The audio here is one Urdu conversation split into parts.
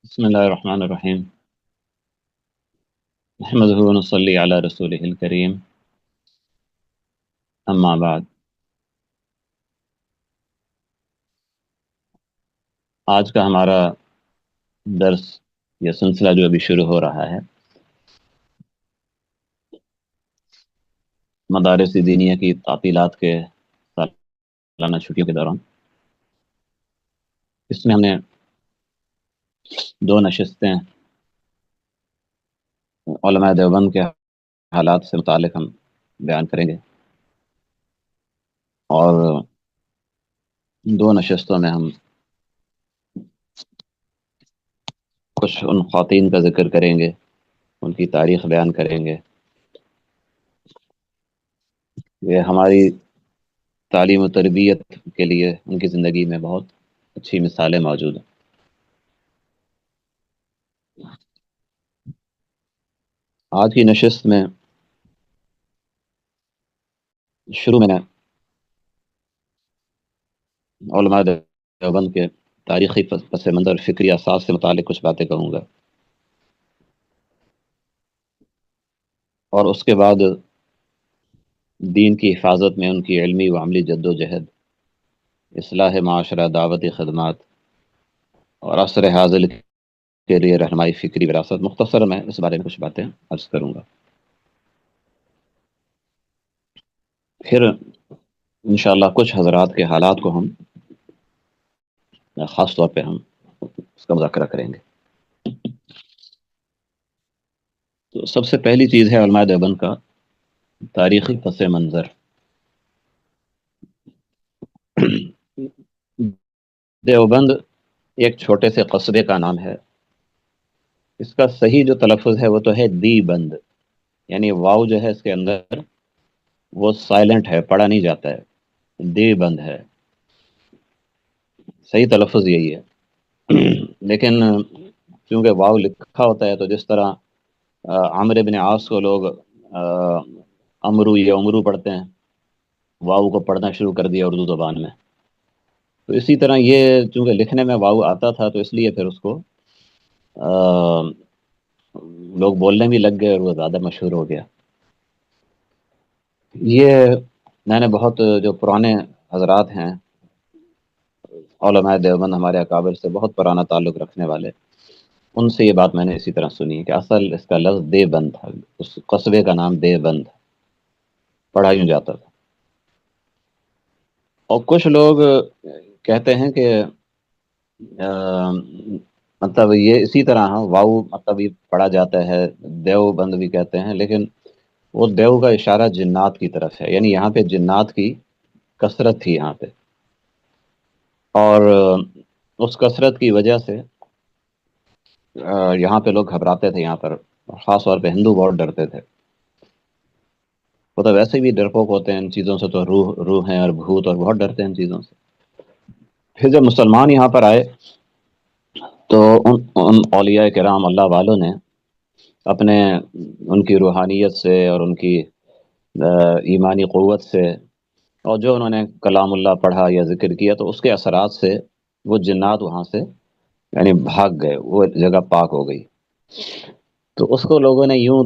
بسم الله الرحمن الرحيم. نحمده ونصلي على رسوله الكريم. أما بعد. آج کا ہمارا درس یا سلسلہ جو ابھی شروع ہو رہا ہے مدارس دینیہ کی تعطیلات کے سالانہ چھٹیوں کے دوران، اس میں ہم نے دو نشستیں علماء دیوبند کے حالات سے متعلق ہم بیان کریں گے، اور دو نشستوں میں ہم کچھ ان خواتین کا ذکر کریں گے، ان کی تاریخ بیان کریں گے. یہ ہماری تعلیم و تربیت کے لیے ان کی زندگی میں بہت اچھی مثالیں موجود ہیں. آج کی نشست میں شروع میں علماء دیوبند کے تاریخی پس منظر، فکری اساس سے متعلق کچھ باتیں کہوں گا، اور اس کے بعد دین کی حفاظت میں ان کی علمی و عملی جد و جہد، اصلاح معاشرہ، دعوتی خدمات اور عصر حاضر کے لیے رہنمائی، فکری وراثت، مختصر میں اس بارے میں کچھ باتیں عرض کروں گا. پھر انشاءاللہ کچھ حضرات کے حالات کو ہم خاص طور پہ ہم اس کا مذاکرہ کریں گے. تو سب سے پہلی چیز ہے علماء دیوبند کا تاریخی پس منظر. دیوبند ایک چھوٹے سے قصبے کا نام ہے. اس کا صحیح جو تلفظ ہے وہ تو ہے دی بند، یعنی واو جو ہے اس کے اندر وہ سائلنٹ ہے، پڑھا نہیں جاتا ہے، دی بند ہے، صحیح تلفظ یہی ہے. لیکن چونکہ واو لکھا ہوتا ہے تو جس طرح عمرو بن عاص کو لوگ امرو یا عمرو پڑھتے ہیں، واو کو پڑھنا شروع کر دیا اردو زبان میں، تو اسی طرح یہ چونکہ لکھنے میں واو آتا تھا تو اس لیے پھر اس کو لوگ بولنے بھی لگ گئے اور وہ زیادہ مشہور ہو گیا. یہ میں نے بہت جو پرانے حضرات ہیں علماء دیوبند، ہمارے اکابر سے بہت پرانا تعلق رکھنے والے، ان سے یہ بات میں نے اسی طرح سنی کہ اصل اس کا لفظ دیوبند تھا، اس قصبے کا نام دیوبند، پڑھا یوں جاتا تھا. اور کچھ لوگ کہتے ہیں کہ مطلب یہ اسی طرح واو مطلب یہ پڑھا جاتا ہے، دیو بند بھی کہتے ہیں، لیکن وہ دیو کا اشارہ جنات کی طرف ہے، یعنی یہاں پہ جنات کی کثرت تھی یہاں پہ، اور اس کثرت کی وجہ سے یہاں پہ لوگ گھبراتے تھے. یہاں پر خاص طور پہ ہندو بہت ڈرتے تھے، وہ تو ویسے بھی ڈرپوک ہوتے ہیں ان چیزوں سے، تو روح ہیں اور بھوت اور بہت ڈرتے ہیں ان چیزوں سے. پھر جب مسلمان یہاں پر آئے تو ان اولیاء کرام اللہ والوں نے اپنے ان کی روحانیت سے اور ان کی ایمانی قوت سے، اور جو انہوں نے کلام اللہ پڑھا یا ذکر کیا، تو اس کے اثرات سے وہ جنات وہاں سے یعنی بھاگ گئے، وہ جگہ پاک ہو گئی. تو اس کو لوگوں نے یوں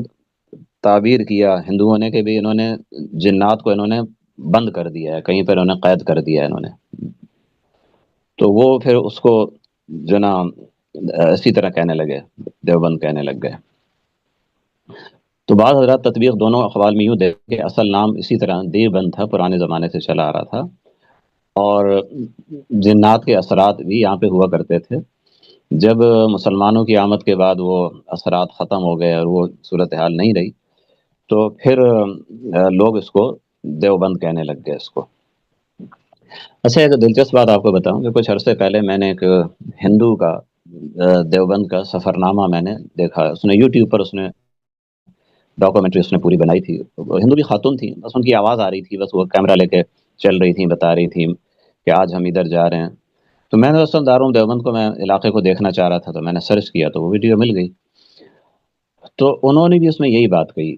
تعبیر کیا، ہندوؤں نے، کہ بھی انہوں نے جنات کو انہوں نے بند کر دیا ہے، کہیں پر انہوں نے قید کر دیا ہے انہوں نے. تو وہ پھر اس کو جو نا اسی طرح کہنے لگے، دیوبند کہنے لگ گئے. تو بعض حضرات تطبیق دونوں اقوال میں یوں دے کہ اصل نام اسی طرح دیوبند تھا، پرانے زمانے سے چلا آ رہا تھا، اور جنات کے اثرات بھی یہاں پہ ہوا کرتے تھے. جب مسلمانوں کی آمد کے بعد وہ اثرات ختم ہو گئے اور وہ صورتحال نہیں رہی، تو پھر لوگ اس کو دیوبند کہنے لگ گئے اس کو. اچھا، ایک دلچسپ بات آپ کو بتاؤں کہ کچھ عرصے پہلے میں نے ایک ہندو کا دیوبند کا سفر نامہ میں نے دیکھا، اس نے یوٹیوب پر اس نے ڈاکومنٹری اس نے پوری بنائی تھی. ہندو کی خاتون تھی، بس ان کی آواز آ رہی تھی، بس وہ کیمرہ لے کے چل رہی تھیں، بتا رہی تھیں کہ آج ہم ادھر جا رہے ہیں. تو میں نے دوستوں دارالعلوم دیوبند کو، میں علاقے کو دیکھنا چاہ رہا تھا، تو میں نے سرچ کیا تو وہ ویڈیو مل گئی. تو انہوں نے بھی اس میں یہی بات کہی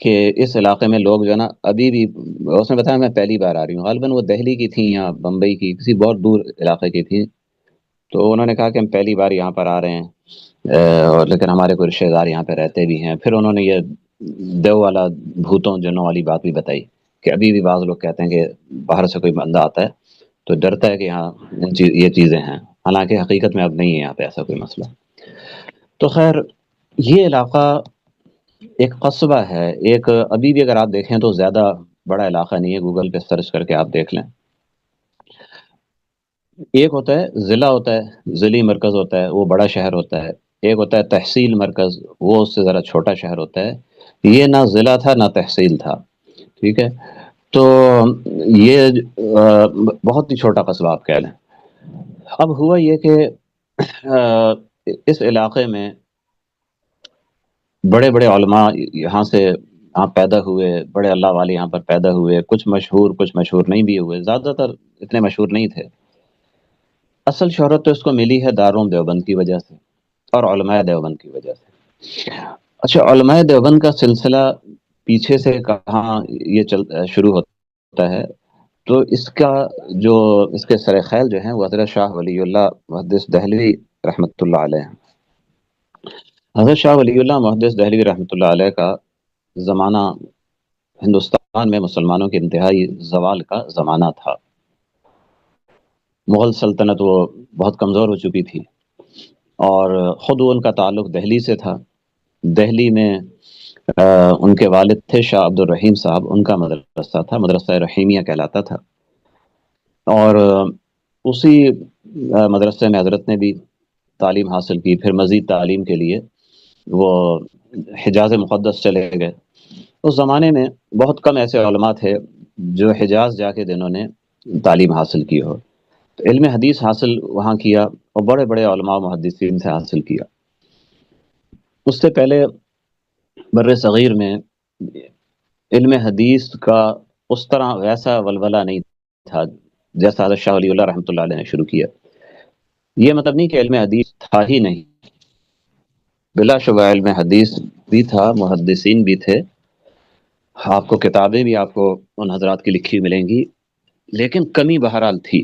کہ اس علاقے میں لوگ جو ہے نا ابھی بھی، اس نے بتایا میں پہلی بار آ رہی ہوں، غالباً وہ دہلی کی تھیں یا بمبئی کی، کسی بہت دور علاقے کی تھی. تو انہوں نے کہا کہ ہم پہلی بار یہاں پر آ رہے ہیں، اور لیکن ہمارے کوئی رشتے دار یہاں پہ رہتے بھی ہیں۔ پھر انہوں نے یہ دیو والا، بھوتوں جنوں والی بات بھی بتائی کہ ابھی بھی بعض لوگ کہتے ہیں کہ باہر سے کوئی بندہ آتا ہے تو ڈرتا ہے کہ یہاں یہ چیزیں ہیں، حالانکہ حقیقت میں اب نہیں ہے یہاں پہ ایسا کوئی مسئلہ۔ تو خیر، یہ علاقہ ایک قصبہ ہے، ایک ابھی بھی اگر آپ دیکھیں تو زیادہ بڑا علاقہ نہیں ہے، گوگل پہ سرچ کر کے آپ دیکھ لیں۔ ایک ہوتا ہے ضلع، ہوتا ہے ضلعی مرکز ہوتا ہے، وہ بڑا شہر ہوتا ہے۔ ایک ہوتا ہے تحصیل مرکز، وہ اس سے ذرا چھوٹا شہر ہوتا ہے۔ یہ نہ ضلع تھا نہ تحصیل تھا، ٹھیک ہے؟ تو یہ بہت ہی چھوٹا قصبہ آپ کہہ لیں۔ اب ہوا یہ کہ آ، اس علاقے میں بڑے بڑے علماء یہاں سے یہاں پیدا ہوئے، بڑے اللہ والے یہاں پر پیدا ہوئے، کچھ مشہور کچھ مشہور نہیں بھی ہوئے، زیادہ تر اتنے مشہور نہیں تھے۔ اصل شہرت تو اس کو ملی ہے دارالعلوم دیوبند کی وجہ سے اور علماء دیوبند کی وجہ سے۔ اچھا، علماء دیوبند کا سلسلہ پیچھے سے کہاں یہ شروع ہوتا ہے، تو اس کا جو اس کے سر خیل جو ہیں وہ حضرت شاہ ولی اللہ محدث دہلوی رحمۃ اللہ علیہ ہیں۔ حضرت شاہ ولی اللہ محدث دہلوی رحمۃ اللہ علیہ کا زمانہ ہندوستان میں مسلمانوں کے انتہائی زوال کا زمانہ تھا۔ مغل سلطنت وہ بہت کمزور ہو چکی تھی، اور خود ان کا تعلق دہلی سے تھا۔ دہلی میں ان کے والد تھے شاہ عبد الرحیم صاحب، ان کا مدرسہ تھا، مدرسہ رحیمیہ کہلاتا تھا، اور اسی مدرسے میں حضرت نے بھی تعلیم حاصل کی۔ پھر مزید تعلیم کے لیے وہ حجاز مقدس چلے گئے۔ اس زمانے میں بہت کم ایسے علماء تھے جو حجاز جا کے جنہوں نے تعلیم حاصل کی ہو، تو علم حدیث حاصل وہاں کیا، اور بڑے بڑے علماء محدثین سے حاصل کیا۔ اس سے پہلے بر صغیر میں علم حدیث کا اس طرح ویسا ولولہ نہیں تھا جیسا حضرت شاہ ولی اللہ رحمۃ اللہ علیہ نے شروع کیا۔ یہ مطلب نہیں کہ علم حدیث تھا ہی نہیں، بلا شبہ علم حدیث بھی تھا، محدثین بھی تھے، آپ کو کتابیں بھی آپ کو ان حضرات کی لکھی ملیں گی، لیکن کمی بہرحال تھی۔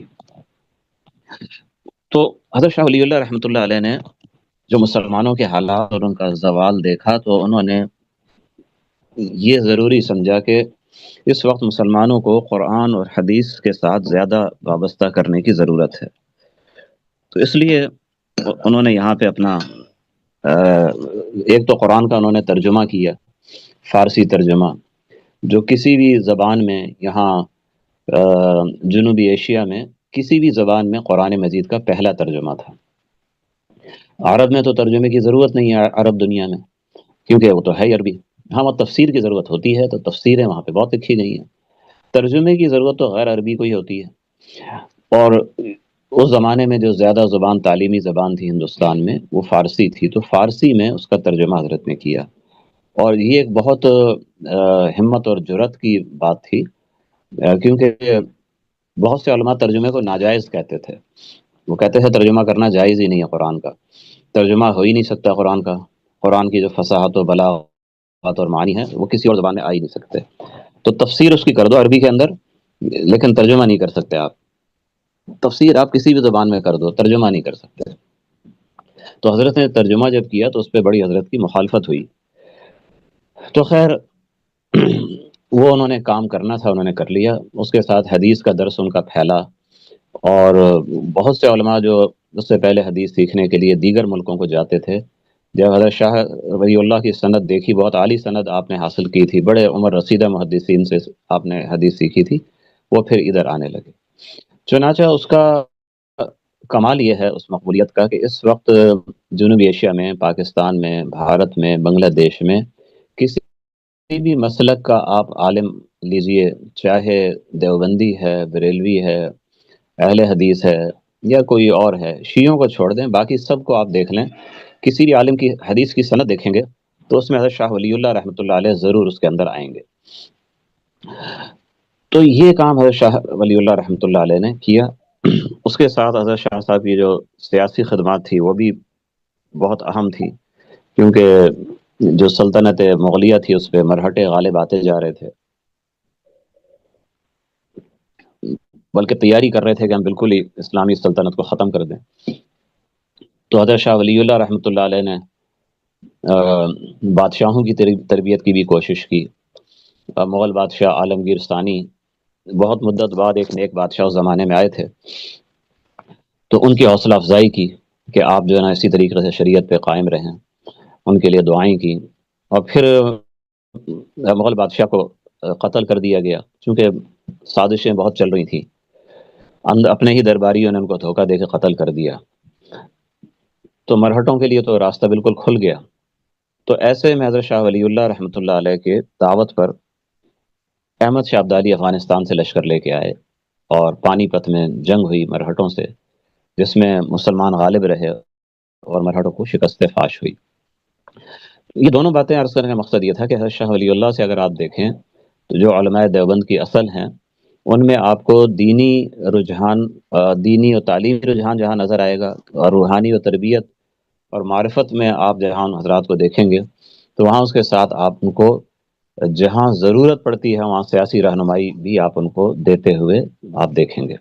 تو حضرت شاہ ولی اللہ رحمۃ اللہ علیہ نے جو مسلمانوں کے حالات اور ان کا زوال دیکھا، تو انہوں نے یہ ضروری سمجھا کہ اس وقت مسلمانوں کو قرآن اور حدیث کے ساتھ زیادہ وابستہ کرنے کی ضرورت ہے۔ تو اس لیے انہوں نے یہاں پہ اپنا ایک تو قرآن کا انہوں نے ترجمہ کیا، فارسی ترجمہ، جو کسی بھی زبان میں یہاں جنوبی ایشیا میں کسی بھی زبان میں قرآن مجید کا پہلا ترجمہ تھا۔ عرب میں تو ترجمے کی ضرورت نہیں ہے، عرب دنیا میں، کیونکہ وہ تو ہے عربی۔ ہاں، وہ تفسیر کی ضرورت ہوتی ہے، تو تفسیریں وہاں پہ بہت لکھی گئی ہیں، ترجمے کی ضرورت تو غیر عربی کو ہی ہوتی ہے۔ اور اس زمانے میں جو زیادہ زبان تعلیمی زبان تھی ہندوستان میں وہ فارسی تھی، تو فارسی میں اس کا ترجمہ حضرت نے کیا، اور یہ ایک بہت ہمت اور جرأت کی بات تھی، کیونکہ بہت سے علماء ترجمے کو ناجائز کہتے تھے۔ وہ کہتے تھے ترجمہ کرنا جائز ہی نہیں ہے قرآن کا، ترجمہ ہو ہی نہیں سکتا قرآن کا، قرآن کی جو فصاحت و بلاغت اور معنی ہے وہ کسی اور زبان میں آ ہی نہیں سکتے، تو تفسیر اس کی کر دو عربی کے اندر، لیکن ترجمہ نہیں کر سکتے آپ۔ تفسیر آپ کسی بھی زبان میں کر دو، ترجمہ نہیں کر سکتے۔ تو حضرت نے ترجمہ جب کیا تو اس پہ بڑی حضرت کی مخالفت ہوئی۔ تو خیر، وہ انہوں نے کام کرنا تھا، انہوں نے کر لیا۔ اس کے ساتھ حدیث کا درس ان کا پھیلا، اور بہت سے علماء جو اس سے پہلے حدیث سیکھنے کے لیے دیگر ملکوں کو جاتے تھے، جب حضرت شاہ ولی اللہ کی سند دیکھی، بہت عالی سند آپ نے حاصل کی تھی، بڑے عمر رسیدہ محدثین سے آپ نے حدیث سیکھی تھی، وہ پھر ادھر آنے لگے۔ چنانچہ اس کا کمال یہ ہے اس مقبولیت کا کہ اس وقت جنوبی ایشیا میں، پاکستان میں، بھارت میں، بنگلہ دیش میں کسی بھی مسلک کا آپ عالم لیجئے، چاہے دیوبندی ہے، بریلوی ہے، اہل حدیث ہے، یا کوئی اور ہے، شیعوں کو چھوڑ دیں، باقی سب کو آپ دیکھ لیں، کسی بھی عالم کی حدیث کی سند دیکھیں گے تو اس میں حضرت شاہ ولی اللہ رحمۃ اللہ علیہ ضرور اس کے اندر آئیں گے۔ تو یہ کام حضرت شاہ ولی اللہ رحمۃ اللہ علیہ نے کیا۔ اس کے ساتھ حضرت شاہ صاحب کی جو سیاسی خدمات تھی وہ بھی بہت اہم تھی، کیونکہ جو سلطنت مغلیہ تھی اس پہ مرہٹے غالب آتے جا رہے تھے، بلکہ تیاری کر رہے تھے کہ ہم بالکل ہی اسلامی سلطنت کو ختم کر دیں۔ تو حضرت شاہ ولی اللہ رحمۃ اللہ علیہ نے بادشاہوں کی تربیت کی بھی کوشش کی. مغل بادشاہ عالمگیر ثانی بہت مدت بعد ایک نیک بادشاہ اس زمانے میں آئے تھے، تو ان کی حوصلہ افزائی کی کہ آپ جو ہے نا اسی طریقے سے شریعت پہ قائم رہیں. ان کے لیے دعائیں کی، اور پھر مغل بادشاہ کو قتل کر دیا گیا، چونکہ سازشیں بہت چل رہی تھیں. اپنے ہی درباریوں نے ان کو دھوکہ دے کے قتل کر دیا. تو مرہٹوں کے لیے تو راستہ بالکل کھل گیا. تو ایسے میں حضرت شاہ ولی اللہ رحمۃ اللہ علیہ کے دعوت پر احمد شاہ ابدالی افغانستان سے لشکر لے کے آئے، اور پانی پت میں جنگ ہوئی مرہٹوں سے، جس میں مسلمان غالب رہے اور مرہٹوں کو شکست فاش ہوئی. یہ دونوں باتیں عرض کرنے کا مقصد یہ تھا کہ حضرت شاہ ولی اللہ سے اگر آپ دیکھیں تو جو علماء دیوبند کی اصل ہیں، ان میں آپ کو دینی رجحان، دینی و تعلیمی رجحان جہاں نظر آئے گا، اور روحانی و تربیت اور معرفت میں آپ جہاں حضرات کو دیکھیں گے، تو وہاں اس کے ساتھ آپ ان کو جہاں ضرورت پڑتی ہے وہاں سیاسی رہنمائی بھی آپ ان کو دیتے ہوئے آپ دیکھیں گے.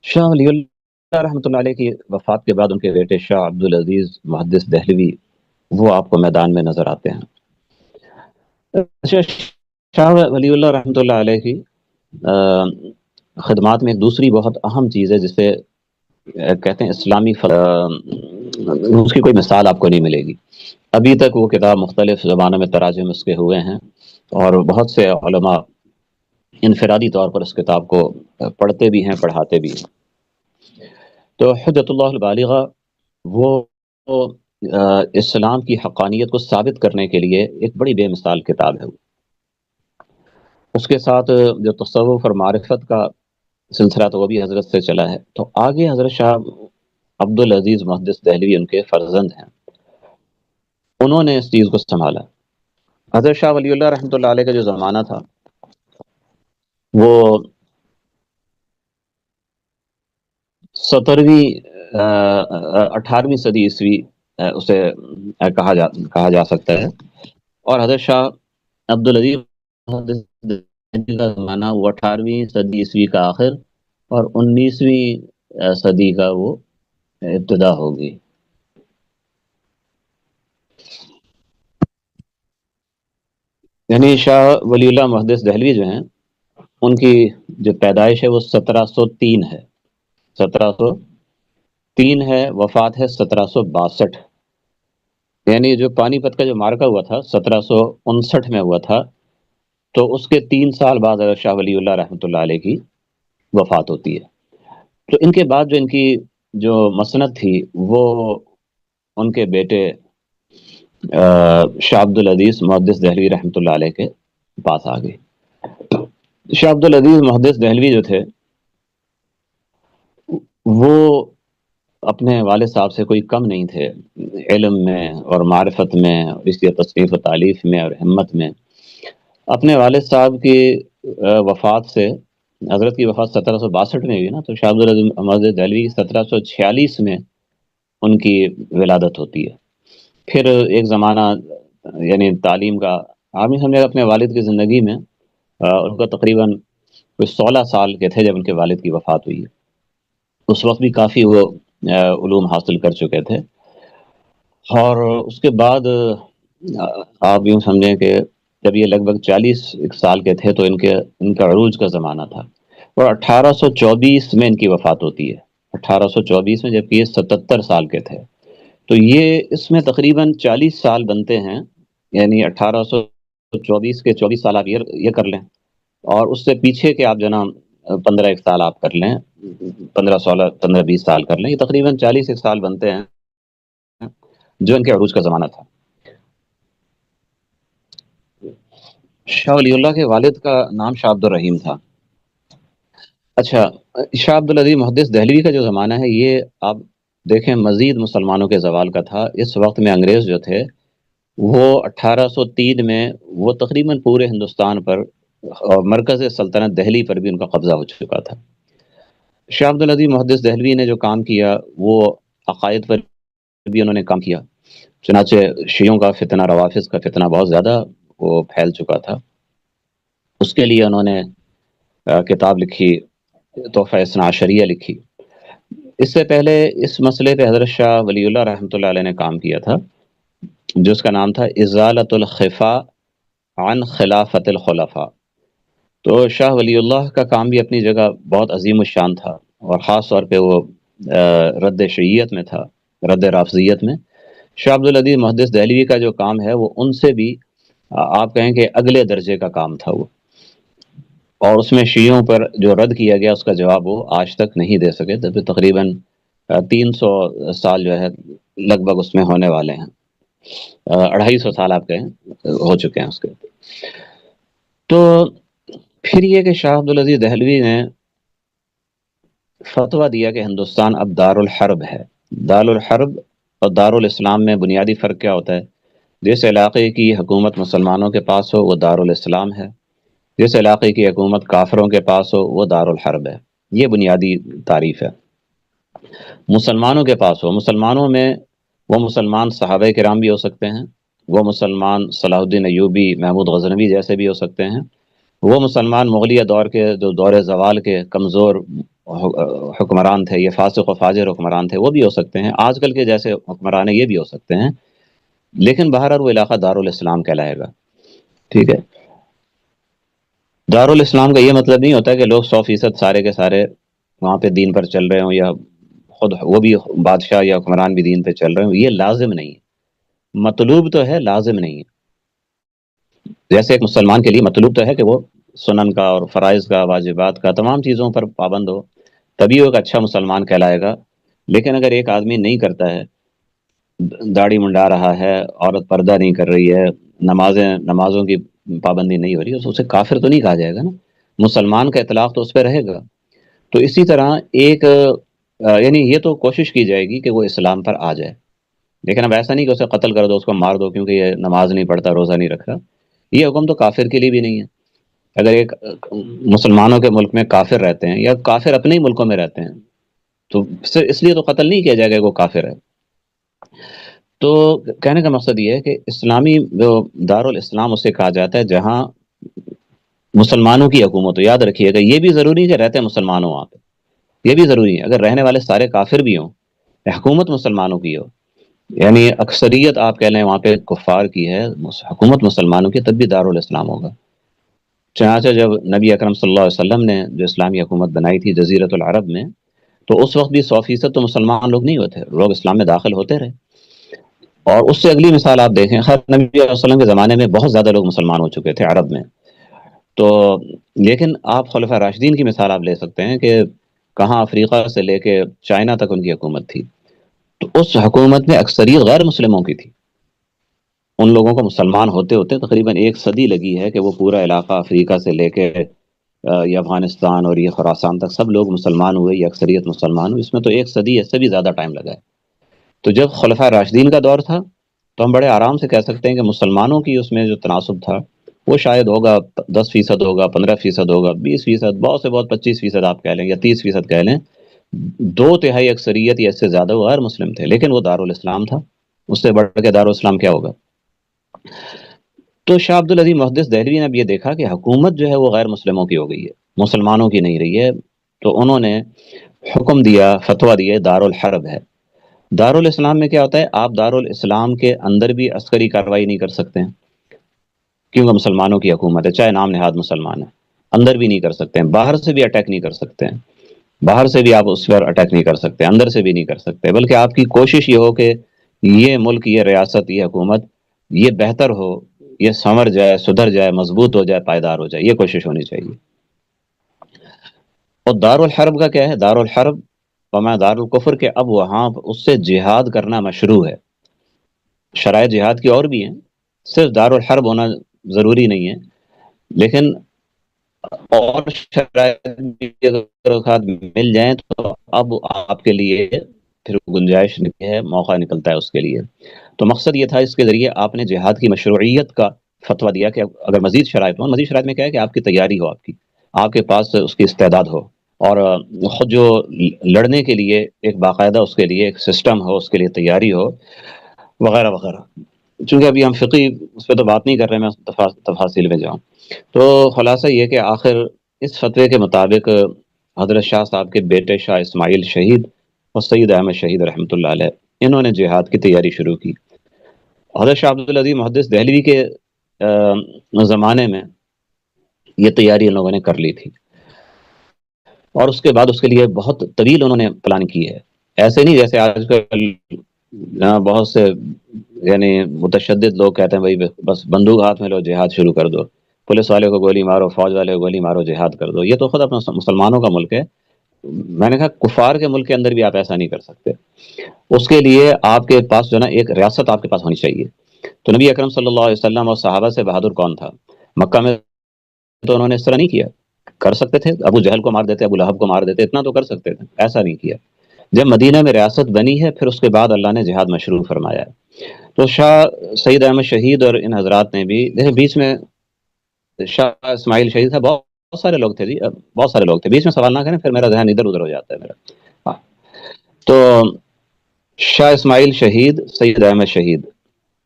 شاہ ولی اللہ رحمۃ اللہ علیہ کی وفات کے بعد ان کے بیٹے شاہ عبدالعزیز محدث دہلوی وہ آپ کو میدان میں نظر آتے ہیں. اچھا، شاہ ولی اللہ رحمۃ اللہ علیہ کی خدمات میں ایک دوسری بہت اہم چیز ہے جسے کہتے ہیں اسلامی اس کی کوئی مثال آپ کو نہیں ملے گی. ابھی تک وہ کتاب مختلف زبانوں میں تراجم اس کے ہوئے ہیں، اور بہت سے علماء انفرادی طور پر اس کتاب کو پڑھتے بھی ہیں، پڑھاتے بھی ہیں. تو حجت اللہ البالغہ وہ اسلام کی حقانیت کو ثابت کرنے کے لیے ایک بڑی بے مثال کتاب ہے. اس کے ساتھ جو تصوف اور معرفت کا سلسلہ تو وہ بھی حضرت سے چلا ہے. تو آگے حضرت شاہ عبدالعزیز محدث دہلوی ان کے فرزند ہیں، انہوں نے اس چیز کو سنبھالا. حضرت شاہ ولی اللہ رحمۃ اللہ علیہ کا جو زمانہ تھا وہ 17ویں 18ویں صدی عیسوی اسے کہا جا سکتا ہے. اور حضرت شاہ عبدالعزیز محدث دہلوی کا زمانہ وہ 18ویں صدی عیسوی کا آخر اور 19ویں صدی کا وہ ابتدا ہوگی. یعنی شاہ ولی اللہ محدث دہلوی جو ہیں، ان کی جو پیدائش ہے وہ 1703 ہے، 1703 ہے، وفات ہے 1762. یعنی جو پانی پت کا جو مارکا ہوا تھا 1759 میں ہوا تھا، تو اس کے 3 سال بعد حضرت شاہ ولی اللہ رحمۃ اللہ علیہ کی وفات ہوتی ہے. تو ان کے بعد جو ان کی جو مسند تھی وہ ان کے بیٹے شاہ عبدالعزیز محدث دہلوی رحمۃ اللہ علیہ کے پاس آ گئی. شاہ عبدالعزیز محدث دہلوی جو تھے وہ اپنے والد صاحب سے کوئی کم نہیں تھے، علم میں اور معرفت میں، اس کی تصنیف و تالیف میں اور ہمت میں. اپنے والد صاحب کی وفات سے، حضرت کی وفات 1762 میں ہوئی نا، تو شاہ عبدالعزیز محدث دہلوی 1746 میں ان کی ولادت ہوتی ہے. پھر ایک زمانہ یعنی تعلیم کا عالمی سمجھے اپنے والد کی زندگی میں ان کا تقریباً کوئی 16 سال کے تھے جب ان کے والد کی وفات ہوئی ہے. اس وقت بھی کافی وہ علوم حاصل کر چکے تھے. اور اس کے بعد آپ یوں سمجھیں کہ جب یہ لگ بھگ 40 سال کے تھے تو ان کا عروج کا زمانہ تھا، اور 1824 میں ان کی وفات ہوتی ہے. 1824 میں، جبکہ یہ 77 سال کے تھے. تو یہ اس میں تقریباً 40 سال بنتے ہیں. یعنی 1824 کے 24 سال آپ یہ کر لیں، اور اس سے پیچھے کے آپ جناب 15 ایک سال آپ کر لیں، 15 16 15 20 سال کر لیں، یہ تقریباً 40 ایک سال بنتے ہیں جو ان کے عروج کا زمانہ تھا. شاہ ولی اللہ کے والد کا نام شاہ عبد الرحیم تھا. اچھا، شاہ عبدالعزیز محدث دہلوی کا جو زمانہ ہے یہ آپ دیکھیں مزید مسلمانوں کے زوال کا تھا. اس وقت میں انگریز جو تھے وہ 1803 میں وہ تقریباً پورے ہندوستان پر اور مرکز سلطنت دہلی پر بھی ان کا قبضہ ہو چکا تھا. شاہ عبدالعزیز محدث دہلوی نے جو کام کیا وہ عقائد پر بھی انہوں نے کام کیا. چنانچہ شیعوں کا فتنہ، روافظ کا فتنہ بہت زیادہ وہ پھیل چکا تھا. اس کے لیے انہوں نے کتاب لکھی، تحفہ اثنا عشریہ لکھی. اس سے پہلے اس مسئلے پہ حضرت شاہ ولی اللہ رحمۃ اللہ علیہ نے کام کیا تھا، جس کا نام تھا ازالۃ الخفاء عن خلافت الخلفاء۔ تو شاہ ولی اللہ کا کام بھی اپنی جگہ بہت عظیم الشان تھا، اور خاص طور پہ وہ رد شیعیت میں تھا، رد رافضیت میں۔ شاہ عبد العزیز محدث دہلوی کا جو کام ہے وہ ان سے بھی آپ کہیں کہ اگلے درجے کا کام تھا وہ، اور اس میں شیعوں پر جو رد کیا گیا اس کا جواب وہ آج تک نہیں دے سکے، تقریباً 300 سال جو ہے لگ بھگ اس میں ہونے والے ہیں، 250 سال آپ کہیں ہو چکے ہیں اس کے۔ تو پھر یہ کہ شاہ عبد العزیز دہلوی نے فتویٰ دیا کہ ہندوستان اب دار الحرب ہے۔ دار الحرب اور دار الاسلام میں بنیادی فرق کیا ہوتا ہے؟ جس علاقے کی حکومت مسلمانوں کے پاس ہو وہ دار الاسلام ہے، جس علاقے کی حکومت کافروں کے پاس ہو وہ دار الحرب ہے۔ یہ بنیادی تعریف ہے۔ مسلمانوں کے پاس ہو، مسلمانوں میں وہ مسلمان صحابہ کرام بھی ہو سکتے ہیں، وہ مسلمان صلاح الدین ایوبی، محمود غزنوی جیسے بھی ہو سکتے ہیں، وہ مسلمان مغلیہ دور کے جو دور زوال کے کمزور حکمران تھے، یہ فاسق و فاجر حکمران تھے، وہ بھی ہو سکتے ہیں، آج کل کے جیسے حکمران ہیں یہ بھی ہو سکتے ہیں، لیکن بہرحال وہ علاقہ دار الاسلام کہلائے گا۔ ٹھیک ہے، دار الاسلام کا یہ مطلب نہیں ہوتا کہ لوگ 100% سارے کے سارے وہاں پہ دین پر چل رہے ہوں، یا خود وہ بھی بادشاہ یا حکمران بھی دین پہ چل رہے ہوں، یہ لازم نہیں ہے۔ مطلوب تو ہے، لازم نہیں ہے۔ جیسے ایک مسلمان کے لیے مطلوب تو ہے کہ وہ سنن کا اور فرائض کا، واجبات کا، تمام چیزوں پر پابند ہو، تبھی وہ ایک اچھا مسلمان کہلائے گا۔ لیکن اگر ایک آدمی نہیں کرتا ہے، داڑھی منڈا رہا ہے، عورت پردہ نہیں کر رہی ہے، نمازوں کی پابندی نہیں ہو رہی ہے، تو اسے کافر تو نہیں کہا جائے گا نا، مسلمان کا اطلاق تو اس پہ رہے گا۔ تو اسی طرح ایک یعنی یہ تو کوشش کی جائے گی کہ وہ اسلام پر آ جائے، لیکن اب ایسا نہیں کہ اسے قتل کر دو، اس کو مار دو کیونکہ یہ نماز نہیں پڑھتا، روزہ نہیں رکھتا۔ یہ حکم تو کافر کے لیے بھی نہیں ہے۔ اگر ایک مسلمانوں کے ملک میں کافر رہتے ہیں، یا کافر اپنے ہی ملکوں میں رہتے ہیں، تو اس لیے تو قتل نہیں کیا جائے گا کہ وہ کافر ہے۔ تو کہنے کا مقصد یہ ہے کہ اسلامی جو دار الاسلام اسے کہا جاتا ہے جہاں مسلمانوں کی حکومت ہو۔ یاد رکھیے گا یہ بھی ضروری ہے کہ رہتے مسلمانوں وہاں پہ، یہ بھی ضروری ہے، اگر رہنے والے سارے کافر بھی ہوں، حکومت مسلمانوں کی ہو، یعنی اکثریت آپ کہہ لیں وہاں پہ کفار کی ہے، حکومت مسلمانوں کی، تب بھی دار الاسلام ہوگا۔ چنانچہ جب نبی اکرم صلی اللہ علیہ وسلم نے جو اسلامی حکومت بنائی تھی جزیرۃ العرب میں، تو اس وقت بھی 100% تو مسلمان لوگ نہیں ہوتے، لوگ اسلام میں داخل ہوتے رہے۔ اور اس سے اگلی مثال آپ دیکھیں، خیر نبی علیہ وسلم کے زمانے میں بہت زیادہ لوگ مسلمان ہو چکے تھے عرب میں، تو لیکن آپ خلفۂ راشدین کی مثال آپ لے سکتے ہیں کہ کہاں افریقہ سے لے کے چائنا تک ان کی حکومت تھی، تو اس حکومت میں اکثریت غیر مسلموں کی تھی۔ ان لوگوں کو مسلمان ہوتے ہوتے تقریباً 1 صدی لگی ہے کہ وہ پورا علاقہ افریقہ سے لے کے یہ افغانستان اور یہ خراسان تک سب لوگ مسلمان ہوئے، یہ اکثریت مسلمان ہوئی، اس میں تو 1 صدی اس سے بھی زیادہ ٹائم لگا ہے۔ تو جب خلفۂ راشدین کا دور تھا تو ہم بڑے آرام سے کہہ سکتے ہیں کہ مسلمانوں کی اس میں جو تناسب تھا وہ شاید ہوگا 10% ہوگا، 15% ہوگا، 20%، بہت سے بہت 25% آپ کہہ لیں، یا 30% کہہ لیں۔ 2/3 اکثریت یا اس سے زیادہ وہ غیر مسلم تھے، لیکن وہ دارالاسلام تھا، اس سے بڑھ کے دارالاسلام کیا ہوگا؟ تو شاہ عبد العزیز محدث دہلوی نے اب یہ دیکھا کہ حکومت جو ہے وہ غیر مسلموں کی ہو گئی ہے، مسلمانوں کی نہیں رہی ہے، تو انہوں نے حکم دیا، فتویٰ دیا، دارالحرب ہے۔ دارالاسلام میں کیا ہوتا ہے؟ آپ دارالاسلام کے اندر بھی عسکری کارروائی نہیں کر سکتے ہیں کیونکہ مسلمانوں کی حکومت ہے، چاہے نام نہاد مسلمان ہے، اندر بھی نہیں کر سکتے ہیں، باہر سے بھی اٹیک نہیں کر سکتے ہیں، باہر سے بھی آپ اس پر اٹیک نہیں کر سکتے، اندر سے بھی نہیں کر سکتے، بلکہ آپ کی کوشش یہ ہو کہ یہ ملک، یہ ریاست، یہ حکومت یہ بہتر ہو، یہ سنور جائے، سدھر جائے، مضبوط ہو جائے، پائیدار ہو جائے، یہ کوشش ہونی چاہیے۔ اور دارالحرب کا کیا ہے؟ دارالحرب وما دارالکفر، کہ اب وہاں اس سے جہاد کرنا مشروع ہے۔ شرائط جہاد کی اور بھی ہیں، صرف دارالحرب ہونا ضروری نہیں ہے، لیکن اور شرائط بھی اگر مل جائیں تو اب آپ کے لیے پھر گنجائش ہے، موقع نکلتا ہے اس کے لیے۔ تو مقصد یہ تھا، اس کے ذریعے آپ نے جہاد کی مشروعیت کا فتویٰ دیا کہ اگر مزید شرائط ہو، مزید شرائط میں کیا ہے کہ آپ کی تیاری ہو، آپ کے پاس اس کی استعداد ہو، اور خود جو لڑنے کے لیے ایک باقاعدہ اس کے لیے ایک سسٹم ہو، اس کے لیے تیاری ہو، وغیرہ وغیرہ۔ چونکہ ابھی ہم فقی اس پہ تو بات نہیں کر رہے، میں تفاصیل میں جاؤں تو خلاصہ یہ کہ آخر اس فتوے کے مطابق حضرت شاہ صاحب کے بیٹے شاہ اسماعیل شہید اور سید احمد شہید رحمۃ اللہ علیہ، انہوں نے جہاد کی تیاری شروع کی۔ حضرت شاہ عبد العزیز محدث دہلوی کے زمانے میں یہ تیاری ان لوگوں نے کر لی تھی، اور اس کے بعد اس کے لیے بہت طویل انہوں نے پلان کی ہے۔ ایسے نہیں جیسے آج کل بہت سے یعنی متشدد لوگ کہتے ہیں بھائی بس بندوق ہاتھ میں لو جہاد شروع کر دو، پولیس والے کو گولی مارو، فوج والے کو گولی مارو، جہاد کر دو۔ یہ تو خود اپنا مسلمانوں کا ملک ہے، میں نے کہا کفار کے ملک کے اندر بھی آپ ایسا نہیں کر سکتے۔ اس کے لیے آپ کے پاس جو ہے نا ایک ریاست آپ کے پاس ہونی چاہیے۔ تو نبی اکرم صلی اللہ علیہ وسلم اور صحابہ سے بہادر کون تھا؟ مکہ میں تو انہوں نے اس طرح نہیں کیا، کر سکتے تھے ابو جہل کو مار دیتے، ابو لہب کو مار دیتے، اتنا تو کر سکتے تھے، ایسا نہیں کیا۔ جب مدینہ میں ریاست بنی ہے پھر اس کے بعد اللہ نے جہاد مشروع فرمایا ہے۔ تو شاہ سید احمد شہید اور ان حضرات نے بھی دیکھیں، بیچ میں شاہ اسماعیل شہید تھا، بہت سارے لوگ تھے جی، بہت سارے لوگ تھے، بیچ میں سوال نہ کریں پھر میرا ذہن ادھر ادھر ہو جاتا ہے میرا۔ ہاں، تو شاہ اسماعیل شہید، سید احمد شہید،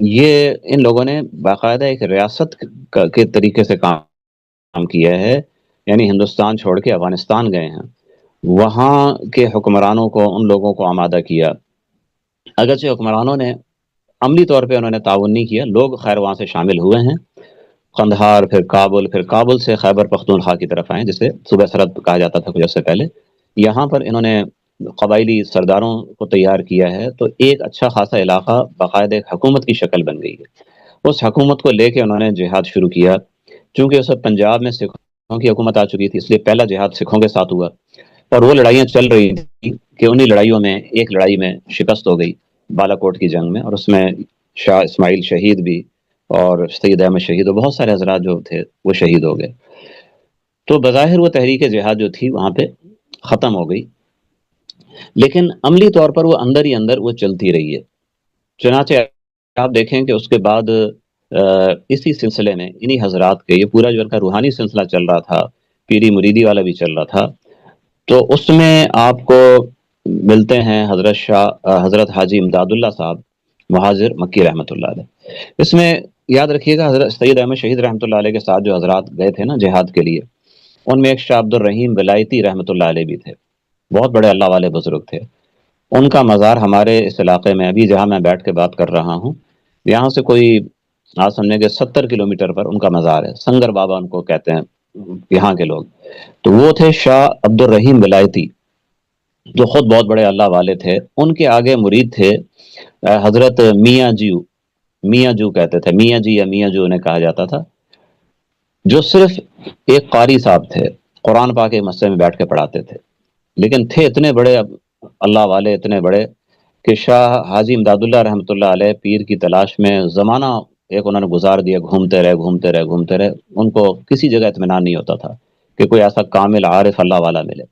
یہ ان لوگوں نے باقاعدہ ایک ریاست کے طریقے سے کام کیا ہے، یعنی ہندوستان چھوڑ کے افغانستان گئے ہیں، وہاں کے حکمرانوں کو، ان لوگوں کو آمادہ کیا۔ اگرچہ حکمرانوں نے عملی طور پہ انہوں نے تعاون نہیں کیا، لوگ خیر وہاں سے شامل ہوئے ہیں، قندھار، پھر کابل، پھر کابل سے خیبر پختونخوا کی طرف آئے جسے صوبہ سرحد کہا جاتا تھا کچھ عرصے پہلے۔ یہاں پر انہوں نے قبائلی سرداروں کو تیار کیا ہے، تو ایک اچھا خاصا علاقہ باقاعدہ ایک حکومت کی شکل بن گئی ہے۔ اس حکومت کو لے کے انہوں نے جہاد شروع کیا، چونکہ اس وقت پنجاب میں سکھوں کی حکومت آ چکی تھی، اس لیے پہلا جہاد سکھوں کے ساتھ ہوا، اور وہ لڑائیاں چل رہی تھیں کہ انہی لڑائیوں میں ایک لڑائی میں شکست ہو گئی، بالا کوٹ کی جنگ میں، اور اس میں شاہ اسماعیل شہید بھی اور سید احمد شہید اور بہت سارے حضرات جو تھے وہ شہید ہو گئے۔ تو بظاہر وہ تحریک جہاد جو تھی وہاں پہ ختم ہو گئی، لیکن عملی طور پر وہ اندر ہی اندر وہ چلتی رہی ہے۔ چنانچہ آپ دیکھیں کہ اس کے بعد اسی سلسلے میں انہی حضرات کے یہ پورا جو ان کا روحانی سلسلہ چل رہا تھا، پیری مریدی والا بھی چل رہا تھا، تو اس میں آپ کو ملتے ہیں حضرت حاجی امداد اللہ صاحب مہاجر مکی رحمۃ اللہ علیہ۔ اس میں یاد رکھیے گا حضرت سید احمد شہید رحمۃ اللہ علیہ کے ساتھ جو حضرات گئے تھے نا جہاد کے لیے، ان میں ایک شاہ عبد الرحیم ولایتی رحمۃ اللہ علیہ بھی تھے، بہت بڑے اللہ والے بزرگ تھے۔ ان کا مزار ہمارے اس علاقے میں ابھی جہاں میں بیٹھ کے بات کر رہا ہوں، یہاں سے کوئی آپ سمجھیں کہ 70 کلومیٹر پر ان کا مزار ہے، سنگر بابا ان کو کہتے ہیں یہاں کے لوگ۔ تو وہ تھے شاہ عبد الرحیم ولایتی، جو خود بہت بڑے اللہ والے تھے۔ ان کے آگے مرید تھے حضرت میاں جو کہتے تھے، میاں جی یا میاں جو انہیں کہا جاتا تھا، جو صرف ایک قاری صاحب تھے، قرآن پاک کے مسجد میں بیٹھ کے پڑھاتے تھے، لیکن تھے اتنے بڑے اللہ والے، اتنے بڑے کہ شاہ حاجی امداد اللہ رحمۃ اللہ علیہ پیر کی تلاش میں زمانہ ایک انہوں نے گزار دیا، گھومتے رہے، ان کو کسی جگہ اطمینان نہیں ہوتا تھا کہ کوئی ایسا کامل عارف اللہ والا ملے۔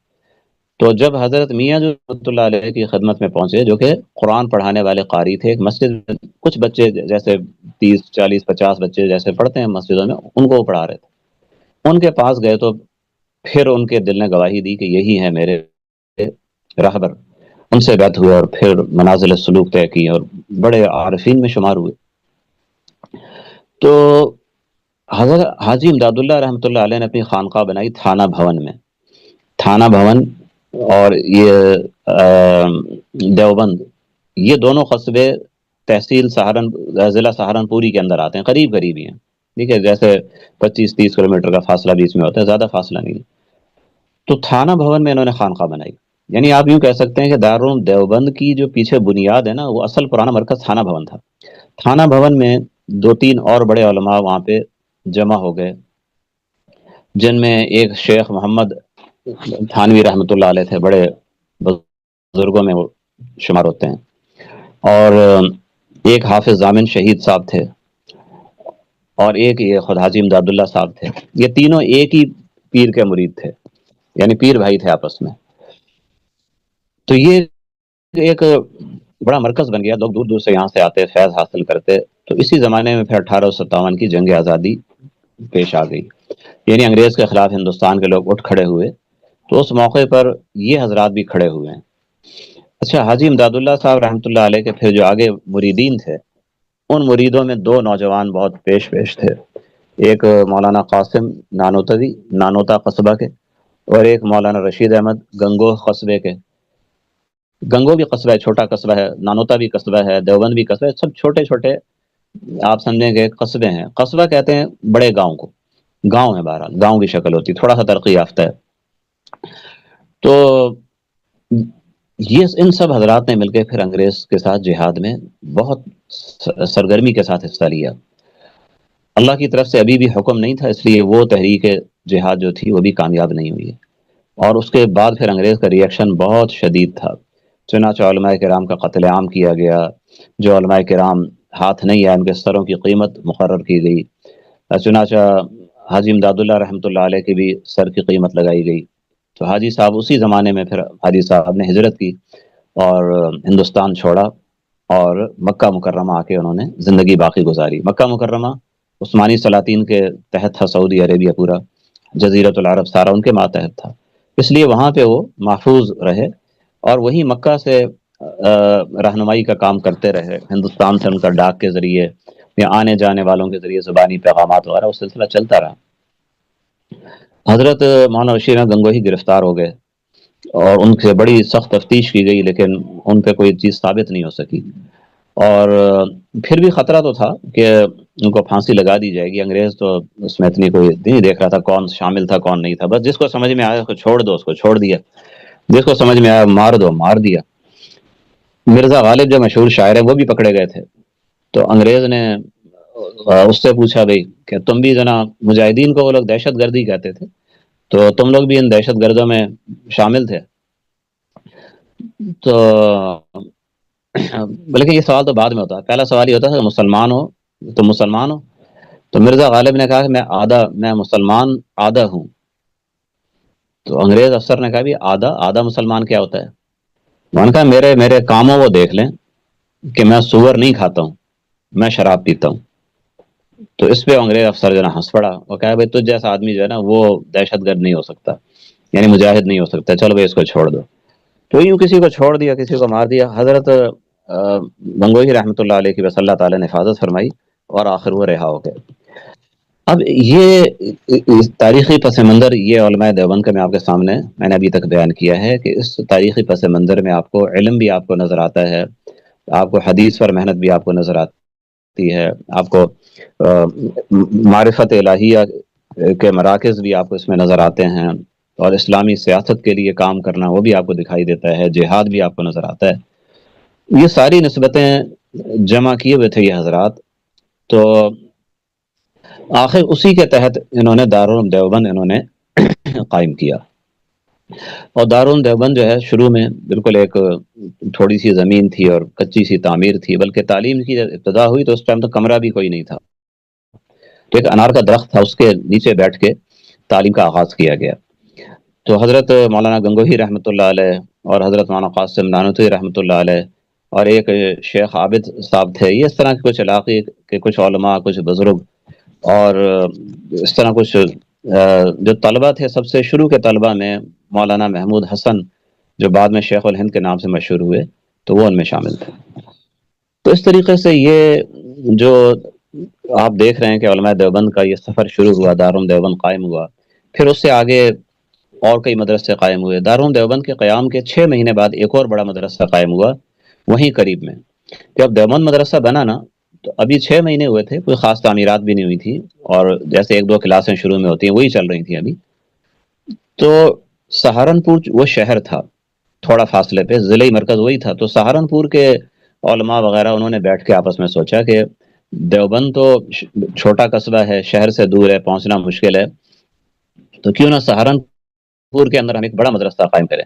تو جب حضرت میاں جو رحمۃ اللہ علیہ کی خدمت میں پہنچے، جو کہ قرآن پڑھانے والے قاری تھے، ایک مسجد میں کچھ بچے جیسے 30 40 50 بچے جیسے پڑھتے ہیں مسجدوں میں، ان کو وہ پڑھا رہے تھے، ان کے پاس گئے تو پھر ان کے دل نے گواہی دی کہ یہی ہے میرے راہبر۔ ان سے بیعت ہوئے اور پھر منازل سلوک طے کی اور بڑے عارفین میں شمار ہوئے۔ تو حضرت حاجی امداد اللہ رحمۃ اللہ علیہ نے اپنی خانقاہ بنائی تھانہ بھون میں، تھانہ بھون اور یہ دیوبند، یہ دونوں قصبے تحصیل ضلع سہارنپوری کے اندر آتے ہیں، قریب قریب ہی ہیں، ٹھیک ہے، جیسے 25 30 کلومیٹر کا فاصلہ بیچ میں ہوتا ہے، زیادہ فاصلہ نہیں۔ تو تھانہ بھون میں انہوں نے خانقاہ بنائی، یعنی آپ یوں کہہ سکتے ہیں کہ دارالعلوم دیوبند کی جو پیچھے بنیاد ہے نا، وہ اصل پرانا مرکز تھانہ بھون تھا۔ تھانہ بھون میں 2 3 اور بڑے علماء وہاں پہ جمع ہو گئے، جن میں ایک شیخ محمد تھانوی رحمۃ اللہ علیہ تھے، بڑے بزرگوں میں وہ شمار ہوتے ہیں، اور ایک حافظ ضامن شہید صاحب تھے، اور ایک یہ خود حاجی امداد اللہ صاحب تھے۔ یہ تینوں ایک ہی پیر کے مرید تھے، یعنی پیر بھائی تھے آپس میں۔ تو یہ ایک بڑا مرکز بن گیا، لوگ دور دور سے یہاں سے آتے، فیض حاصل کرتے۔ تو اسی زمانے میں پھر 1857 کی جنگ آزادی پیش آ گئی، یعنی انگریز کے خلاف ہندوستان کے لوگ اٹھ کھڑے ہوئے، تو اس موقع پر یہ حضرات بھی کھڑے ہوئے ہیں۔ اچھا، حاجی امداد اللہ صاحب رحمۃ اللہ علیہ کے پھر جو آگے مریدین تھے، ان مریدوں میں 2 نوجوان بہت پیش تھے، ایک مولانا قاسم نانوتوی، نانوتا قصبہ کے، اور ایک مولانا رشید احمد گنگوہ قصبے کے۔ گنگو بھی قصبہ ہے، چھوٹا قصبہ ہے، نانوتا بھی قصبہ ہے، دیوبند بھی قصبہ ہے، سب چھوٹے چھوٹے آپ سمجھیں کہ قصبے ہیں. قصبہ کہتے ہیں بڑے گاؤں کو، گاؤں ہے، بہرحال گاؤں کی شکل ہوتی ہے، تھوڑا سا ترقی یافتہ ہے. تو یہ ان سب حضرات نے مل کے پھر انگریز کے ساتھ جہاد میں بہت سرگرمی کے ساتھ حصہ لیا. اللہ کی طرف سے ابھی بھی حکم نہیں تھا، اس لیے وہ تحریک جہاد جو تھی وہ بھی کامیاب نہیں ہوئی. اور اس کے بعد پھر انگریز کا ریئیکشن بہت شدید تھا. چنانچہ علماء کرام کا قتل عام کیا گیا. جو علماء کرام ہاتھ نہیں آئے ان کے سروں کی قیمت مقرر کی گئی. چنانچہ حاجی امداد اللہ رحمۃ اللہ علیہ کی بھی سر کی قیمت لگائی گئی. تو حاجی صاحب اسی زمانے میں پھر حاجی صاحب نے ہجرت کی اور ہندوستان چھوڑا، اور مکہ مکرمہ آ کے انہوں نے زندگی باقی گزاری. مکہ مکرمہ عثمانی سلاطین کے تحت تھا، سعودی عربیہ پورا، جزیرۃ العرب سارا ان کے ماتحت تھا، اس لیے وہاں پہ وہ محفوظ رہے اور وہی مکہ سے رہنمائی کا کام کرتے رہے. ہندوستان سے ان کا ڈاک کے ذریعے یا آنے جانے والوں کے ذریعے زبانی پیغامات وغیرہ وہ سلسلہ چلتا رہا. حضرت مولانا بشیر احمد گنگوہی گرفتار ہو گئے اور ان سے بڑی سخت تفتیش کی گئی، لیکن ان پہ کوئی چیز ثابت نہیں ہو سکی. اور پھر بھی خطرہ تو تھا کہ ان کو پھانسی لگا دی جائے گی. انگریز تو اس میں اتنی کوئی نہیں دیکھ رہا تھا کون شامل تھا کون نہیں تھا، بس جس کو سمجھ میں آیا اس کو چھوڑ دو، اس کو چھوڑ دیا، جس کو سمجھ میں آیا مار دو، مار دیا. مرزا غالب جو مشہور شاعر ہے وہ بھی پکڑے گئے تھے. تو انگریز نے اس سے پوچھا بھائی کہ تم بھی جنا، مجاہدین کو وہ لوگ دہشت گردی کہتے تھے، تو تم لوگ بھی ان دہشت گردوں میں شامل تھے؟ تو بلکہ یہ سوال تو بعد میں ہوتا ہے، پہلا سوال یہ ہوتا ہے کہ مسلمان ہو تو مسلمان ہو. تو مرزا غالب نے کہا کہ میں مسلمان آدھا ہوں. تو انگریز افسر نے کہا بھی آدھا مسلمان کیا ہوتا ہے؟ میں نے کہا میرے کاموں وہ دیکھ لیں کہ میں سور نہیں کھاتا ہوں، میں شراب پیتا ہوں. تو اس پہ انگریز افسر جو نا ہنس پڑا اور کہا بھائی تجھ جیسا آدمی جو ہے نا وہ دہشت گرد نہیں ہو سکتا، یعنی مجاہد نہیں ہو سکتا، چلو بھائی اس کو چھوڑ دو. تو یوں کسی کو چھوڑ دیا، کسی کو مار دیا. حضرت گنگوہی رحمۃ اللہ علیہ کی بس اللہ تعالیٰ نے حفاظت فرمائی اور آخر وہ رہا ہو گئے. اب یہ تاریخی پس منظر، یہ علماء دیوبند کا میں آپ کے سامنے میں نے ابھی تک بیان کیا ہے کہ اس تاریخی پس منظر میں آپ کو علم بھی آپ کو نظر آتا ہے، آپ کو حدیث پر محنت بھی آپ کو نظر آتی ہے، آپ کو معرفت الہیہ کے مراکز بھی آپ کو اس میں نظر آتے ہیں، اور اسلامی سیاست کے لیے کام کرنا وہ بھی آپ کو دکھائی دیتا ہے، جہاد بھی آپ کو نظر آتا ہے. یہ ساری نسبتیں جمع کیے ہوئے تھے یہ حضرات. تو آخر اسی کے تحت انہوں نے دارالعلوم دیوبند انہوں نے قائم کیا. اور دارالعلوم دیوبند جو ہے شروع میں بالکل ایک تھوڑی سی زمین تھی اور کچی سی تعمیر تھی، بلکہ تعلیم کی جب ابتدا ہوئی تو اس ٹائم تو کمرہ بھی کوئی نہیں تھا. ایک انار کا درخت تھا، اس کے نیچے بیٹھ کے تعلیم کا آغاز کیا گیا. تو حضرت مولانا گنگوہی رحمۃ اللہ علیہ اور حضرت مولانا قاسم نانوتوی رحمۃ اللہ علیہ اور ایک شیخ عابد صاحب تھے، یہ اس طرح کے کچھ علاقے کے کچھ علماء، کچھ بزرگ، اور اس طرح کچھ جو طلبہ تھے. سب سے شروع کے طلبہ میں مولانا محمود حسن جو بعد میں شیخ الہند کے نام سے مشہور ہوئے، تو وہ ان میں شامل تھے. تو اس طریقے سے یہ جو آپ دیکھ رہے ہیں کہ علماء دیوبند کا یہ سفر شروع ہوا، دارالعلوم دیوبند قائم ہوا، پھر اس سے آگے اور کئی مدرسے قائم ہوئے. دارالعلوم دیوبند کے قیام کے 6 مہینے بعد ایک اور بڑا مدرسہ قائم ہوا وہیں قریب میں. جب دیوبند مدرسہ بنا نا تو ابھی 6 مہینے ہوئے تھے، کوئی خاص تعمیرات بھی نہیں ہوئی تھی، اور جیسے 1-2 کلاسیں شروع میں ہوتی ہیں وہی چل رہی تھیں ابھی. تو سہارنپور وہ شہر تھا تھوڑا فاصلے پہ، ضلعی مرکز وہی تھا. تو سہارنپور کے علماء وغیرہ انہوں نے بیٹھ کے آپس میں سوچا کہ دیوبند تو چھوٹا قصبہ ہے، شہر سے دور ہے، پہنچنا مشکل ہے، تو کیوں نہ سہارنپور کے اندر ہم ایک بڑا مدرسہ قائم کریں.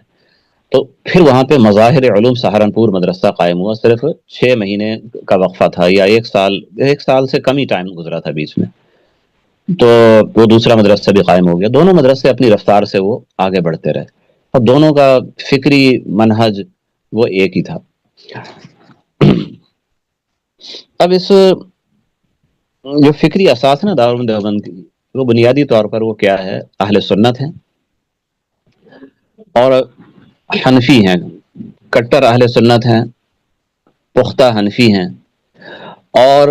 تو پھر وہاں پہ مظاہر علوم سہارنپور مدرسہ قائم ہوا. صرف 6 مہینے کا وقفہ تھا، یا 1 سال سے کم ہی ٹائم گزرا تھا بیچ میں. تو وہ دوسرا مدرسہ بھی قائم ہو گیا. دونوں مدرسے اپنی رفتار سے وہ آگے بڑھتے رہے، اور دونوں کا فکری منہج وہ ایک ہی تھا. اب اس جو فکری اساس ہے نا دارالعلوم دیوبند کی، وہ بنیادی طور پر وہ کیا ہے؟ اہل سنت ہیں اور حنفی ہیں، کٹر اہل سنت ہیں، پختہ حنفی ہیں. اور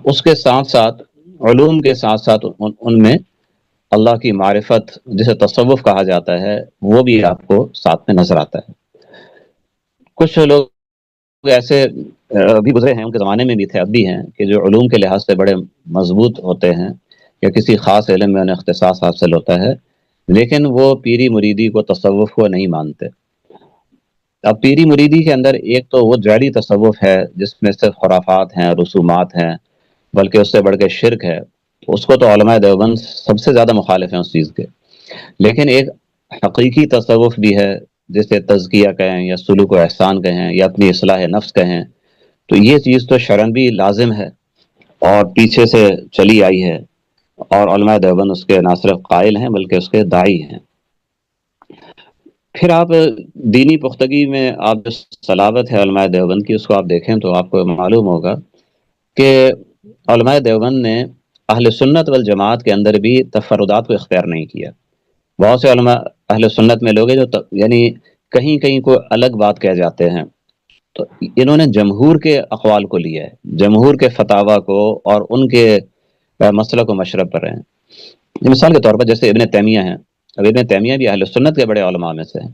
اس کے ساتھ ساتھ علوم کے ساتھ ساتھ ان میں اللہ کی معرفت جسے تصوف کہا جاتا ہے وہ بھی آپ کو ساتھ میں نظر آتا ہے. کچھ لوگ ایسے بھی گزرے ہیں، ان کے زمانے میں بھی تھے، اب بھی ہیں، کہ جو علوم کے لحاظ سے بڑے مضبوط ہوتے ہیں یا کسی خاص علم میں انہیں اختصاص حاصل ہوتا ہے، لیکن وہ پیری مریدی کو، تصوف کو نہیں مانتے۔ اب پیری مریدی کے اندر ایک تو وہ جعلی تصوف ہے جس میں صرف خرافات ہیں، رسومات ہیں، بلکہ اس سے بڑھ کے شرک ہے، اس کو تو علماء دیوبند سب سے زیادہ مخالف ہیں اس چیز کے۔ لیکن ایک حقیقی تصوف بھی ہے، جسے تزکیہ کہیں یا سلوک و احسان کہیں یا اپنی اصلاح نفس کہیں، تو یہ چیز تو شرعاً بھی لازم ہے اور پیچھے سے چلی آئی ہے، اور علماء دیوبند اس کے نہ صرف قائل ہیں بلکہ اس کے داعی ہیں۔ پھر آپ دینی پختگی میں آپ جو صلابت ہے علماء دیوبند کی، اس کو آپ دیکھیں تو آپ کو معلوم ہوگا کہ علماء دیوبند نے اہل سنت والجماعت کے اندر بھی تفردات کو اختیار نہیں کیا۔ بہت سے علماء اہل سنت میں لوگ ہیں جو یعنی کہیں کہیں کو الگ بات کہہ جاتے ہیں، تو انہوں نے جمہور کے اقوال کو لیا ہے، جمہور کے فتاوا کو، اور ان کے مسلک و مشرب پر ہیں۔ مثال کے طور پر جیسے ابن تیمیہ ہیں، اب ابن تیمیہ بھی اہل سنت کے بڑے علماء میں سے ہیں،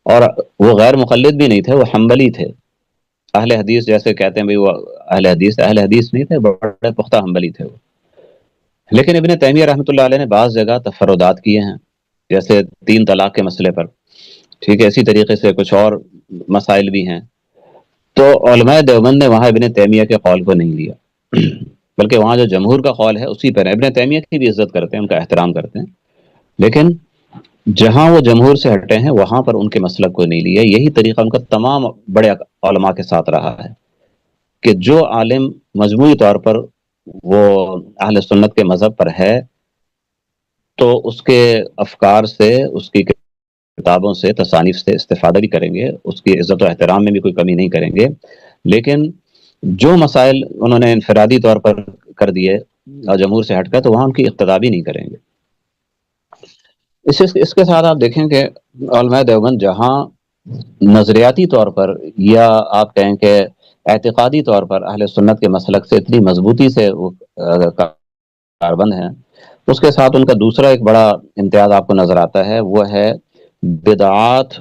اور وہ غیر مقلد بھی نہیں تھے، وہ حنبلی تھے۔ اہل حدیث جیسے کہتے ہیں بھئی وہ اہل حدیث نہیں تھے، بڑے پختہ حنبلی تھے وہ۔ لیکن ابن تیمیہ رحمۃ اللہ علیہ نے بعض جگہ تفردات کیے ہیں، جیسے 3 طلاق کے مسئلے پر، ٹھیک ہے، اسی طریقے سے کچھ اور مسائل بھی ہیں۔ تو علماء دیوبند نے وہاں ابن تیمیہ کے قول کو نہیں لیا، بلکہ وہاں جو جمہور کا قول ہے اسی پر ہے۔ ابن تیمیہ کی بھی عزت کرتے ہیں، ان کا احترام کرتے ہیں، لیکن جہاں وہ جمہور سے ہٹے ہیں وہاں پر ان کے مسلک کو نہیں لیا۔ یہی طریقہ ان کا تمام بڑے علماء کے ساتھ رہا ہے کہ جو عالم مجموعی طور پر وہ اہل سنت کے مذہب پر ہے، تو اس کے افکار سے، اس کی کتابوں سے، تصانیف سے استفادہ بھی کریں گے، اس کی عزت و احترام میں بھی کوئی کمی نہیں کریں گے، لیکن جو مسائل انہوں نے انفرادی طور پر کر دیے اور جمہور سے ہٹ کر، تو وہاں ان کی اقتدا بھی نہیں کریں گے۔ اس کے ساتھ آپ دیکھیں کہ علماء دیوبند جہاں نظریاتی طور پر یا آپ کہیں کہ اعتقادی طور پر اہل سنت کے مسلک سے اتنی مضبوطی سے وہ کاربند ہیں، اس کے ساتھ ان کا دوسرا ایک بڑا امتیاز آپ کو نظر آتا ہے، وہ ہے بدعات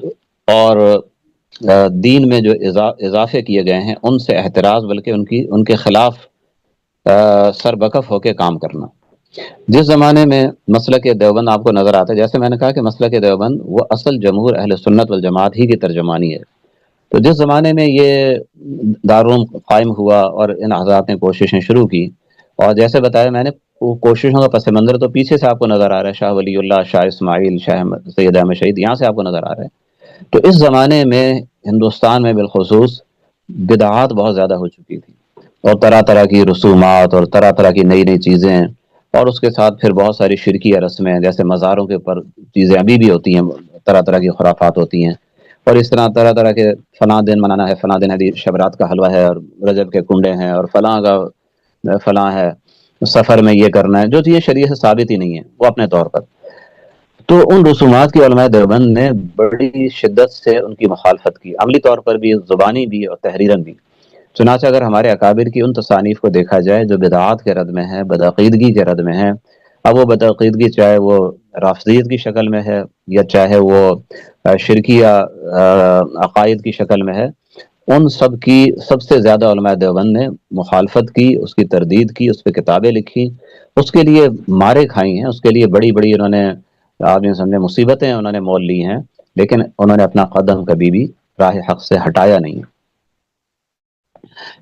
اور دین میں جو اضافے کیے گئے ہیں ان سے احتراز، بلکہ ان کے خلاف سربکف ہو کے کام کرنا۔ جس زمانے میں مسلک دیوبند آپ کو نظر آتا ہے، جیسے میں نے کہا کہ مسلک دیوبند وہ اصل جمہور اہل سنت والجماعت ہی کی ترجمانی ہے، تو جس زمانے میں یہ دارالعلوم قائم ہوا اور ان حضرات نے کوششیں شروع کی، اور جیسے بتایا میں نے، وہ کوششوں کا پس منظر تو پیچھے سے آپ کو نظر آ رہا ہے، شاہ ولی اللہ، شاہ اسماعیل، شاہ سید احمد شہید، یہاں سے آپ کو نظر آ رہا ہے۔ تو اس زمانے میں ہندوستان میں بالخصوص بدعات بہت زیادہ ہو چکی تھی، اور طرح طرح کی رسومات اور طرح طرح کی نئی نئی چیزیں، اور اس کے ساتھ پھر بہت ساری شرکی رسمیں، جیسے مزاروں کے اوپر چیزیں ابھی بھی ہوتی ہیں، طرح طرح کی خرافات ہوتی ہیں، اور اس طرح طرح کے فلاں دن منانا ہے، فلاں دن حدیث شبرات کا حلوہ ہے، اور رجب کے کنڈے ہیں، اور فلاں کا فلاں ہے، سفر میں یہ کرنا ہے، جو چیزیں شریعت سے ثابت ہی نہیں ہے وہ اپنے طور پر۔ تو ان رسومات کی علماء دیوبند نے بڑی شدت سے ان کی مخالفت کی، عملی طور پر بھی، زبانی بھی اور تحریراً بھی۔ چنانچہ اگر ہمارے اکابر کی ان تصانیف کو دیکھا جائے جو بدعات کے رد میں ہے، بدعقیدگی کے رد میں ہے، اب وہ بدعقیدگی چاہے وہ رافضیت کی شکل میں ہے یا چاہے وہ شرکیہ عقائد کی شکل میں ہے، ان سب کی سب سے زیادہ علماء دیوبند نے مخالفت کی، اس کی تردید کی، اس پہ کتابیں لکھی، اس کے لیے مارے کھائی ہیں، اس کے لیے بڑی بڑی انہوں نے آدمی سمجھے مصیبتیں انہوں نے مول لی ہیں، لیکن انہوں نے اپنا قدم کبھی بھی راہ حق سے ہٹایا نہیں۔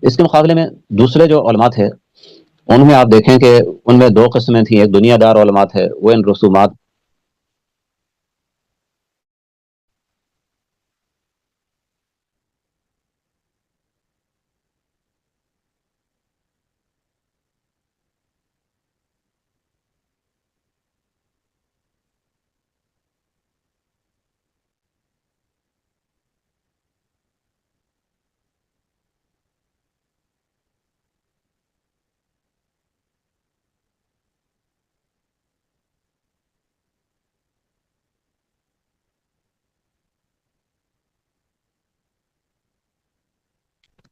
اس کے مقابلے میں دوسرے جو علماء تھے، ان میں آپ دیکھیں کہ ان میں 2 قسمیں تھیں، ایک دنیا دار علماء تھے، وہ ان رسومات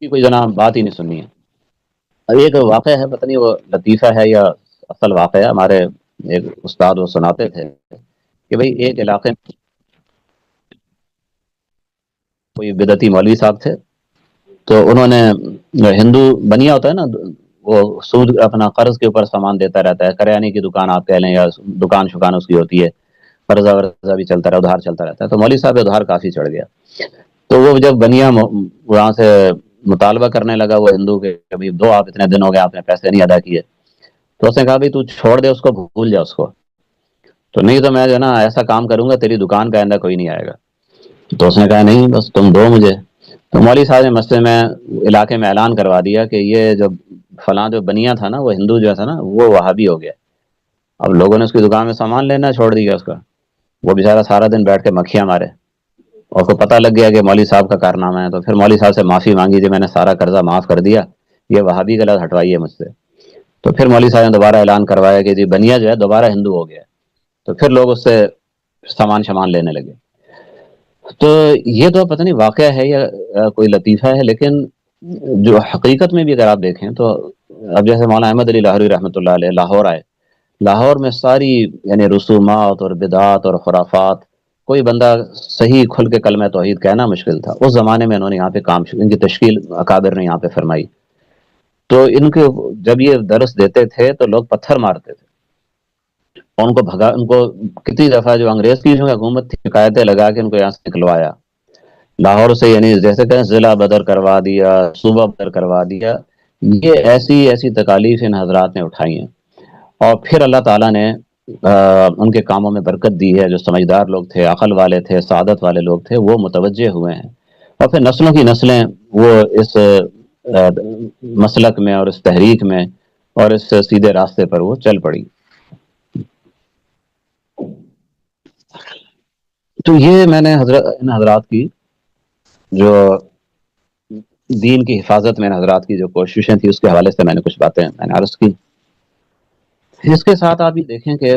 کی کوئی جناب بات ہی نہیں سننی ہے۔ اب ایک واقعہ ہے، پتہ نہیں وہ لطیفہ ہے یا اصل واقعہ ہے، ہمارے ایک استاد وہ سناتے تھے کہ بھئی ایک علاقے کوئی بدعتی مولوی صاحب تھے، تو انہوں نے ہندو بنیا ہوتا ہے نا، وہ سود اپنا قرض کے اوپر سامان دیتا رہتا ہے، کریانے کی دکان آپ کہہ لیں یا دکان شکان اس کی ہوتی ہے، قرضہ ورضہ بھی چلتا رہا، ادھار چلتا رہتا ہے، تو مولوی صاحب پہ ادھار کافی چڑھ گیا. تو وہ جب بنیا وہاں سے مطالبہ کرنے لگا وہ ہندو کے، کبھی دو آپ اتنے دن ہو گئے آپ نے پیسے نہیں ادا کیے، تو اس نے کہا بھائی تو چھوڑ دے اس کو، بھول جا اس کو، تو نہیں تو میں جو ہے نا ایسا کام کروں گا تیری دکان کا آئندہ کوئی نہیں آئے گا. تو اس نے کہا نہیں بس تم دو مجھے. تو مولوی صاحب نے مسئلے میں علاقے میں اعلان کروا دیا کہ یہ جو فلاں جو بنیا تھا نا، وہ ہندو جو تھا نا وہ وہابی ہو گیا. اب لوگوں نے اس کی دکان میں سامان لینا چھوڑ دیا اس کا، وہ بیچارہ سارا دن بیٹھ کے مکھیاں مارے، اور کو پتہ لگ گیا کہ مولوی صاحب کا کارنامہ ہے. تو پھر مولوی صاحب سے معافی مانگی جی میں نے سارا قرضہ معاف کر دیا، یہ وہابی غلط ہٹوائیے مجھ سے. تو پھر مولوی صاحب نے دوبارہ اعلان کروایا کہ جی بنیا جو ہے دوبارہ ہندو ہو گیا. تو پھر لوگ اس سے سامان لینے لگے. تو یہ تو پتہ نہیں واقعہ ہے یا کوئی لطیفہ ہے، لیکن جو حقیقت میں بھی اگر آپ دیکھیں تو اب جیسے مولانا احمد علی لاہوری رحمۃ اللہ علیہ لاہور آئے، لاہور میں ساری یعنی رسومات اور بدعات اور خرافات، کوئی بندہ صحیح کھل کے کلمہ توحید کہنا مشکل تھا. اس زمانے میں انہوں نے یہاں پہ ان کی تشکیل اکابر نے یہاں پہ فرمائی. تو ان کے جب یہ درس دیتے تھے تو لوگ پتھر مارتے تھے، اور ان کو بھگا، ان کو کتنی دفعہ جو انگریز کی جو حکومت تھی شکایتیں لگا کے ان کو یہاں سے نکلوایا لاہور سے، یعنی جیسے کہیں ضلع بدر کروا دیا، صوبہ بدر کروا دیا. یہ ایسی ایسی تکالیف ان حضرات نے اٹھائی ہیں، اور پھر اللہ تعالیٰ نے ان کے کاموں میں برکت دی ہے. جو سمجھدار لوگ تھے، عقل والے تھے، سعادت والے لوگ تھے، وہ متوجہ ہوئے ہیں، اور پھر نسلوں کی نسلیں وہ اس مسلک میں اور اس تحریک میں اور اس سیدھے راستے پر وہ چل پڑی. تو یہ میں نے ان حضرات کی جو دین کی حفاظت میں ان حضرات کی جو کوششیں تھیں اس کے حوالے سے میں نے کچھ باتیں میں نے عرض کی. اس کے ساتھ آپ یہ دیکھیں کہ